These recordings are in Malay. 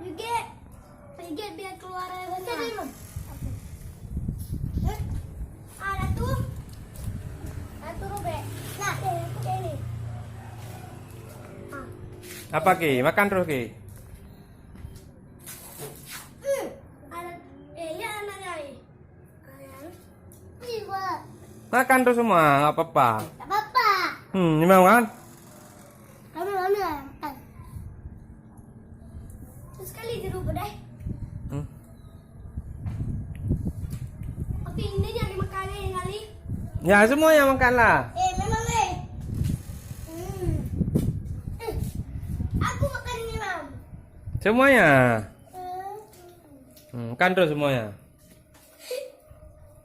Pijit biar keluar air banyak. Ada tuh. Ada robek. Nah, ini. Apa Ki? Makan terus Ki. Ada ya anaknya ini. Ini buat. Makan terus semua, nggak apa-apa. Tak apa-apa. Ini mau kan? Kami mana? Sekali dirubah deh. Tapi ini jangan dimakan yang kali. Ya semuanya makan lah. Memang aku makan ini mam. Semuanya. Makan terus semuanya.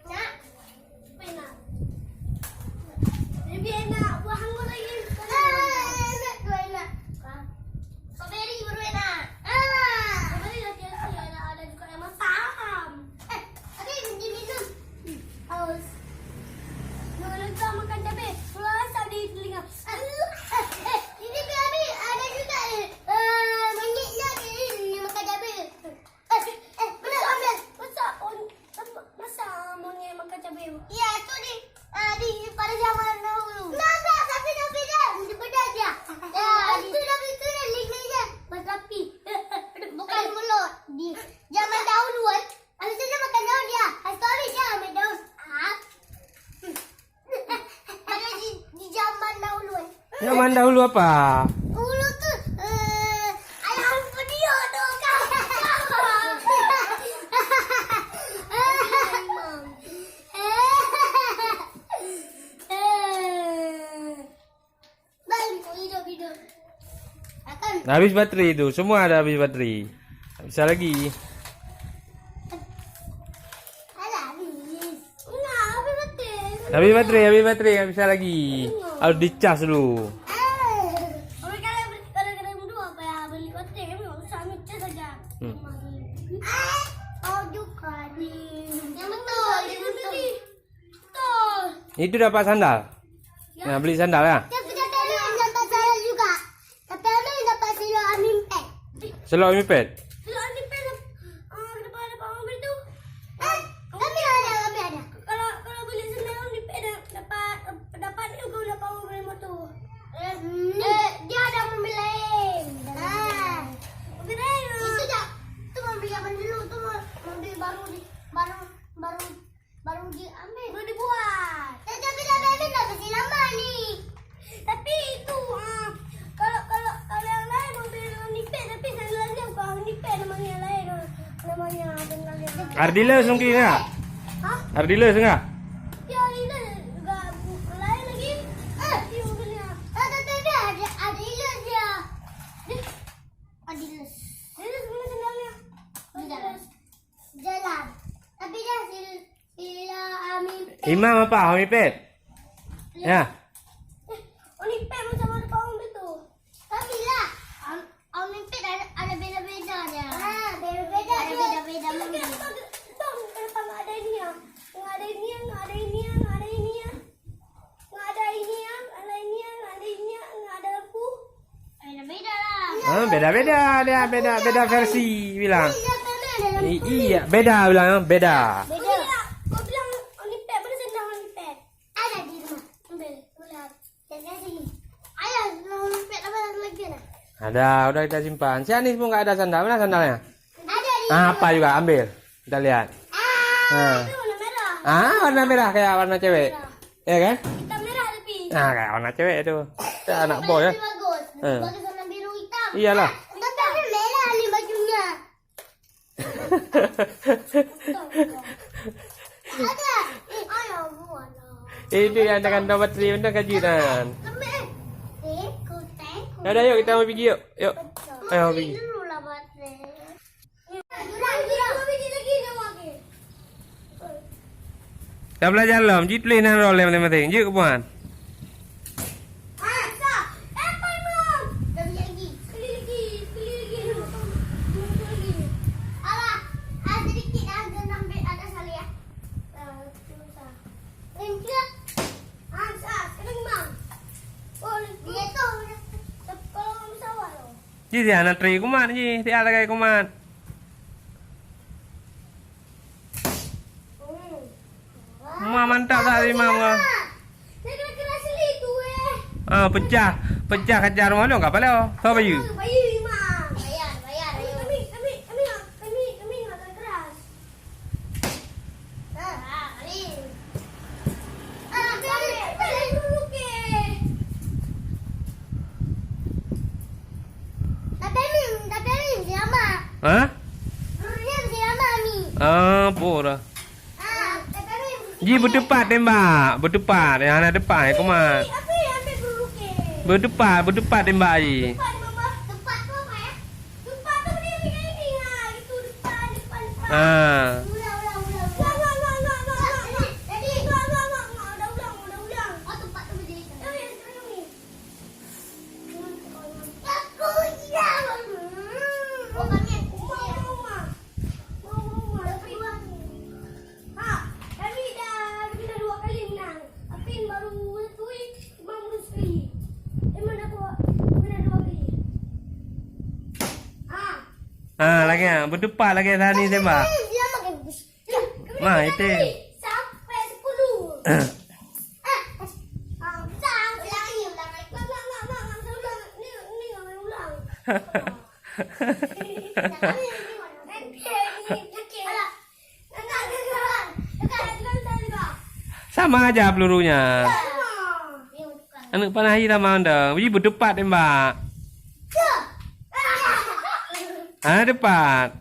Nak, enak. Lebih enak buah anggur lagi. Enak, dua enak. Strawberry baru enak. Strawberry lagi ada juga yang masam. Oke, diminum. Haus. Jangan lupa makan cabai. Keluar asap di telinga. Ini babi ada juga monyetnya ini makan cabai. Masa monyet makan cabai? Iya, itu di pada zaman dahulu. Enggak, tapi dah. Beda aja. Ya, itu dah linknya. Mas api. Bukan mulut. Di zaman dahulu kan. Habis itu dia makan daun dia. Sorry dia ambil daun. Ada di zaman dahulu kan. Zaman dahulu apa? Dulu tuh ayam video tuh kan. Video. Akan Habis baterai itu, semua ada habis baterai. Tak bisa lagi. ada habis. Enggak, habis betul. Habis baterai, nggak bisa lagi. Harus dicas dulu. Kalau berdua apa ya beli kotek kami nggak usah ngecas saja. Oh juga nih. Yang betul, betul. Itu dapat sandal. Nah, beli sandal ya. Tapi yang dapat saya juga. Tapi ada yang dapat silo amin pet. Selok mipet. Silo amin pet. Depan mobil tu. Kami ada. Kalau beli silo amin pet dapat juga depan mobil motor. Dia ada mobil lain. Mobil lain. Itu mobil yang dulu tu mobil baru diambil. Baru dibuat. Tapi dah kasih lama ni. Tapi itu kalau yang lain mobil nipet tapi sandalnya bukan nipet namanya yang lain. Namanya apa lagi? Ardiles mungkin enggak? Hah? Ardiles enggak? Ya ini juga lain lagi. Di mobilnya. Tapi ada ilas dia. Adilas. Ini sebenarnya sandalnya. Jalan. Tapi dia sila amin. Imam apa? Mipet. Ya. Nipet macam ada pawang itu. Tapi lah, nipet ada beda-beda dia. Beda-beda. Ada beda-beda mobil. Dong, kenapa nggak ada ini ya? Nggak ada ini ya, nggak ada ini ya, nggak ada ini ya. Nggak ada ini ya, nggak ada ini ya, nggak ada ini ya, nggak ada lampu. Beda-beda lah. Beda-beda dia, beda versi bilang. Iya, beda bilang, beda. Beda. Kau bilang nipet, mana sendal nipet? Ada di rumah. Ambil, lihat. Jangan sini. Ayah, nipet apa lagi ada? Ada, udah kita simpan. Si Anis pun nggak ada sandal. Mana sandalnya? Ada di. Apa juga ambil. Kita lihat. Itu warna merah. Warna merah kayak warna cewek. Ya kan? Hitam merah tapi. Nah, kayak warna cewek itu. Kayak anak boy ya. Lebih bagus. Bagus warna biru hitam. Iyalah. Tapi merah ni bajunya. Ada. Ayah buat. Itu yang dengan nomor 3 untuk kajian. Tengok. Ya udah yuk kita mau pergi yuk. Yuk. Ayo pergi. Dulu lah baterai. Biji lagi dia lagi. Kita belajar lom. Jit play nang role masing-masing. Yuk kepuan. Apa imam? Dah lagi. Beli lagi. Alah, sedikit ada sampai atas kali ya. Enggak. Sekarang imam. Oh, dia tu. Kalau Ji dia nak tri kumat ji. Dia lagi kumat. Ma mantap tak ni mama. Saya kena seli tu Ah pecah. Pecah kejar rumah lu enggak apa lo. Kau bayu. Bayu mah. Bayar. Kami nak keras. Kami. Balik dulu ke. Tapi siapa? Hah? Dulunya siapa ni? Ah, pura. Ji berdepan tembak. Berdepan. Yang ada depan kumat. Apa ambil dulu ke? Berdepan tembak ji. Tempat tu apa ya? Tempat tu dia ambil ini lah. Itu depan. Ah. Ulang. Jadi, udah ulang. Oh, tempat tu berdiri. Aku hilang. Oh, kami yang rumah. Ha, kami dah 2 kali menang. Apin baru tu 50 sekali. Mana aku menang 2 kali. Ah, lagi ah. Berdepan lagi tadi tembak. Dia makan bus. Mah, itu. Sampai 10. Sama aja pelurunya. Anak panah hitam anda. Ji berdepan tembak. Ah, depan.